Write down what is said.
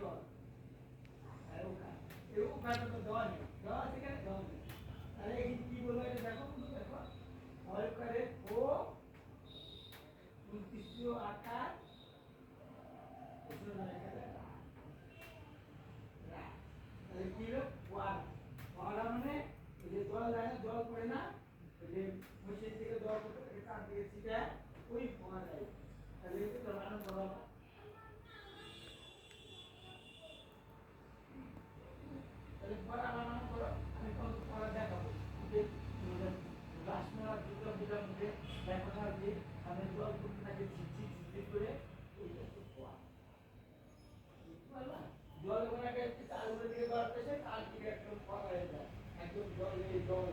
জল ওখানে তো দেওয়া নেই, দেওয়া আছে কেন দেওয়া নেই। তাহলে এই কি বলবো এটা দেখো, দেখো অলকারে ও উনত্রিশীয় আকার তাহলে কি হলো ওয়ান, ওয়ান মানে এই যে জল যায় না, জল পড়ে না, এই যে মেশিন থেকে জল পড়ে কান দিয়ে ছিটা ওই ফোয়া যায়। তাহলে এটা জমানো বলা তাহলে পড়া বানানো করো, আমি কোন পড়া দেখাবো যে রাসমেলা দুটো দুটোর মধ্যে দেখো না যে আমি জল পড়তে থাকে ঝিকঝিক ঝিকঝিক করে ওইটা তো ফোয়া জল ওনাকে চালুর দিকে দরকার কাল থেকে একদম ফোয়া হয়ে যায়, একদম জল জল